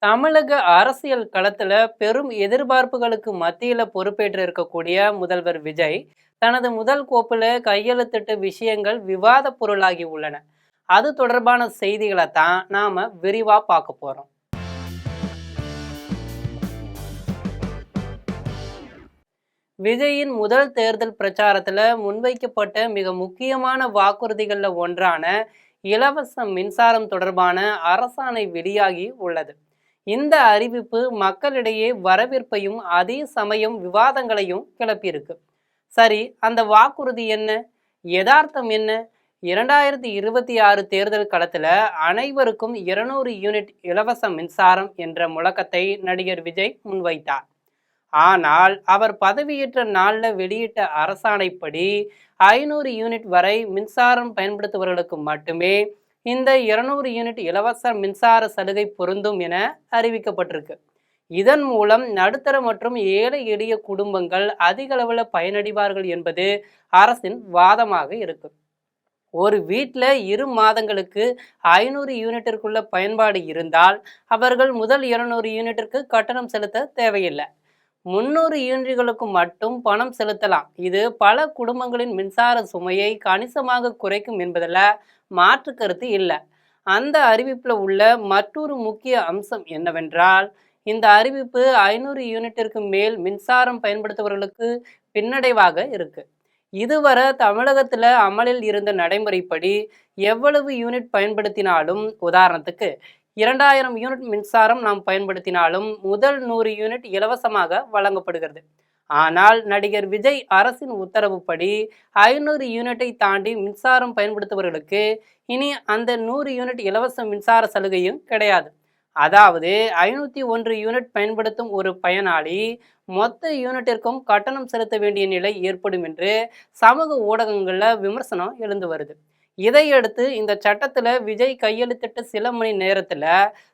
தமிழக அரசியல் களத்துல பெரும் எதிர்பார்ப்புகளுக்கு மத்தியில பொறுப்பேற்று இருக்கக்கூடிய முதல்வர் விஜய் தனது முதல் கோப்புல கையெழுத்திட்ட விஷயங்கள் விவாத பொருளாகி உள்ளன. அது தொடர்பான செய்திகளை தான் நாம விரிவா பார்க்க போறோம். விஜயின் முதல் தேர்தல் பிரச்சாரத்துல முன்வைக்கப்பட்ட மிக முக்கியமான வாக்குறுதிகள்ல ஒன்றான இலவச மின்சாரம் தொடர்பான அரசாணை வெளியாகி உள்ளது. இந்த அறிவிப்பு மக்களிடையே வரவேற்பையும் அதே சமயம் விவாதங்களையும் கிளப்பியிருக்கு. சரி, அந்த வாக்குறுதி என்ன, யதார்த்தம் என்ன? 2026 தேர்தல் களத்துல அனைவருக்கும் 200 யூனிட் இலவச மின்சாரம் என்ற முழக்கத்தை நடிகர் விஜய் முன்வைத்தார். ஆனால் அவர் பதவியேற்ற நாள்ல வெளியிட்ட அரசாணைப்படி 500 யூனிட் வரை மின்சாரம் பயன்படுத்துபவர்களுக்கு மட்டுமே இந்த 200 யூனிட் இலவச மின்சார சலுகை பொருந்தும் என அறிவிக்கப்பட்டிருக்கு. இதன் மூலம் நடுத்தர மற்றும் ஏழை எளிய குடும்பங்கள் அதிக அளவில் பயனடைவார்கள் என்பது அரசின் வாதமாக இருக்கு. ஒரு வீட்டில் 2 மாதங்களுக்கு 500 யூனிட்டிற்குள்ள பயன்பாடு இருந்தால் அவர்கள் முதல் 200 யூனிட்டிற்கு கட்டணம் செலுத்த தேவையில்லை. 300 யூனிட்டுகளுக்கு மட்டும் பணம் செலுத்தலாம். இது பல குடும்பங்களின் மின்சார சுமையை கணிசமாக குறைக்கும் என்பதில் மாற்று கருத்து இல்லை. அந்த அறிவிப்பில் உள்ள மற்றொரு முக்கிய அம்சம் என்னவென்றால், இந்த அறிவிப்பு 500 யூனிட்டிற்கு மேல் மின்சாரம் பயன்படுத்துபவர்களுக்கு பின்னடைவாக இருக்கு. இதுவரை தமிழகத்தில் அமலில் இருந்த நடைமுறைப்படி எவ்வளவு யூனிட் பயன்படுத்தினாலும், உதாரணத்துக்கு 2000 யூனிட் மின்சாரம் நாம் பயன்படுத்தினாலும் முதல் 100 யூனிட் இலவசமாக வழங்கப்படுகிறது. ஆனால் நடிகர் விஜய் அரசின் உத்தரவுப்படி 500 யூனிட்டை தாண்டி மின்சாரம் பயன்படுத்துபவர்களுக்கு இனி அந்த 100 யூனிட் இலவச மின்சார சலுகையும் கிடையாது. அதாவது 501 யூனிட் பயன்படுத்தும் ஒரு பயனாளி மொத்த யூனிட்டிற்கும் கட்டணம் செலுத்த வேண்டிய நிலை ஏற்படும் என்று சமூக ஊடகங்களில் விமர்சனம் எழுந்து வருது. இதையடுத்து இந்த சட்டத்துல விஜய் கையெழுத்திட்ட சில மணி நேரத்துல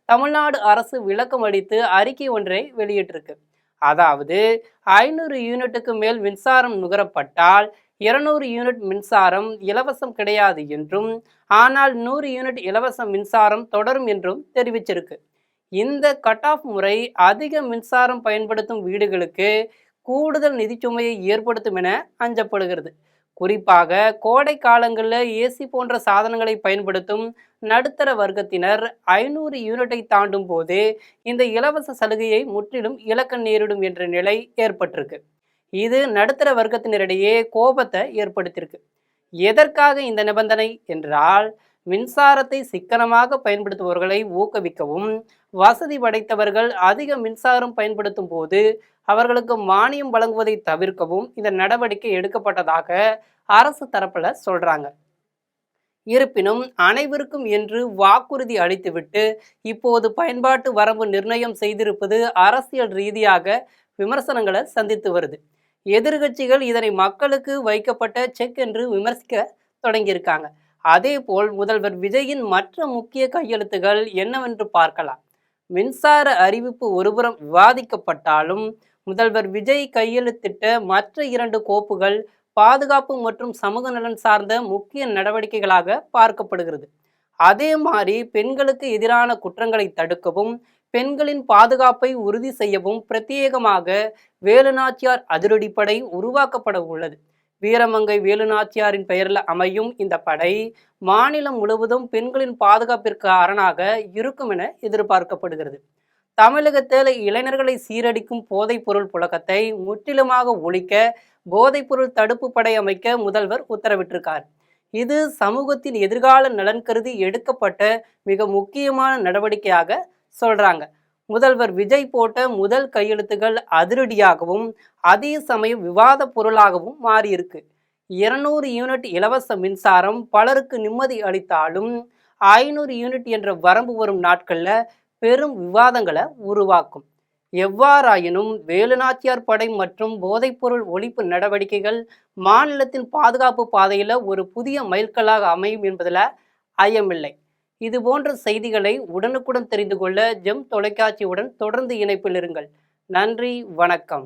தமிழ்நாடு அரசு விளக்கம் அளித்து அறிக்கை ஒன்றை வெளியிட்டிருக்கு. அதாவது 500 யூனிட்டுக்கு மேல் மின்சாரம் நுகரப்பட்டால் 200 யூனிட் மின்சாரம் இலவசம் கிடையாது என்றும், ஆனால் 100 யூனிட் இலவச மின்சாரம் தொடரும் என்றும் தெரிவிச்சிருக்கு. இந்த கட் ஆஃப் முறை அதிக மின்சாரம் பயன்படுத்தும் வீடுகளுக்கு கூடுதல் நிதிச்சுமையை ஏற்படுத்தும் என அஞ்சப்படுகிறது. குறிப்பாக கோடை காலங்களில் ஏசி போன்ற சாதனங்களை பயன்படுத்தும் நடுத்தர வர்க்கத்தினர் 500 யூனிட்டை தாண்டும் போது இந்த இலவச சலுகையை முற்றிலும் இழக்க நேரிடும் என்ற நிலை ஏற்பட்டிருக்கு. இது நடுத்தர வர்க்கத்தினரிடையே கோபத்தை ஏற்படுத்தியிருக்கு. எதற்காக இந்த நிபந்தனை என்றால், மின்சாரத்தை சிக்கனமாக பயன்படுத்துபவர்களை ஊக்குவிக்கவும், வசதி படைத்தவர்கள் அதிக மின்சாரம் பயன்படுத்தும் போது அவர்களுக்கு மானியம் வழங்குவதை தவிர்க்கவும் இந்த நடவடிக்கை எடுக்கப்பட்டதாக அரசு தரப்புல சொல்றாங்க. இருப்பினும் அனைவருக்கும் என்று வாக்குறுதி அளித்துவிட்டு இப்போது பயன்பாட்டு வரம்பு நிர்ணயம் செய்திருப்பது அரசியல் ரீதியாக விமர்சனங்களை சந்தித்து வருது. எதிர்கட்சிகள் இதனை மக்களுக்கு வைக்கப்பட்ட செக் என்று விமர்சிக்க தொடங்கியிருக்காங்க. அதே போல் முதல்வர் விஜயின் மற்ற முக்கிய கையெழுத்துகள் என்னவென்று பார்க்கலாம். மின்சார அறிவிப்பு ஒருபுறம் விவாதிக்கப்பட்டாலும் முதல்வர் விஜய் கையெழுத்திட்ட மற்ற 2 கோப்புகள் பாதுகாப்பு மற்றும் சமூக நலன் சார்ந்த முக்கிய நடவடிக்கைகளாக பார்க்கப்படுகிறது. அதே மாதிரி பெண்களுக்கு எதிரான குற்றங்களை தடுக்கவும், பெண்களின் பாதுகாப்பை உறுதி செய்யவும் பிரத்யேகமாக வேலுநாச்சியார் அதிரடிப்படை உருவாக்கப்பட உள்ளது. வீரமங்கை வேலுநாச்சியாரின் பெயரில் அமையும் இந்த படை மாநிலம் முழுவதும் பெண்களின் பாதுகாப்பிற்கு அரணாக இருக்கும் என எதிர்பார்க்கப்படுகிறது. தமிழகத்தில் இளைஞர்களை சீரடிக்கும் போதைப் பொருள் புழக்கத்தை முற்றிலுமாக ஒழிக்க போதைப்பொருள் தடுப்பு படை அமைக்க முதல்வர் உத்தரவிட்டிருக்கார். இது சமூகத்தின் எதிர்கால நலன் கருதி எடுக்கப்பட்ட மிக முக்கியமான நடவடிக்கையாக சொல்றாங்க. முதல்வர் விஜய் போட்ட முதல் கையெழுத்துகள் அதிரடியாகவும் அதே சமயம் விவாத பொருளாகவும் மாறியிருக்கு. 200 யூனிட் இலவச மின்சாரம் பலருக்கு நிம்மதி அளித்தாலும் 500 யூனிட் என்ற வரம்பு வரும் நாட்கள்ல பெரும் விவாதங்களை உருவாக்கும். எவ்வாறாயினும் வேலுநாச்சியார் படை மற்றும் போதைப்பொருள் ஒழிப்பு நடவடிக்கைகள் மாநிலத்தின் பாதுகாப்பு பாதையில் ஒரு புதிய மைல்கல்லாக அமையும் என்பதில் ஐயமில்லை. இது போன்ற செய்திகளை உடனுக்குடன் தெரிந்து கொள்ள ஜெம் தொலைக்காட்சியுடன் தொடர்ந்து இணைப்பில் இருங்கள். நன்றி, வணக்கம்.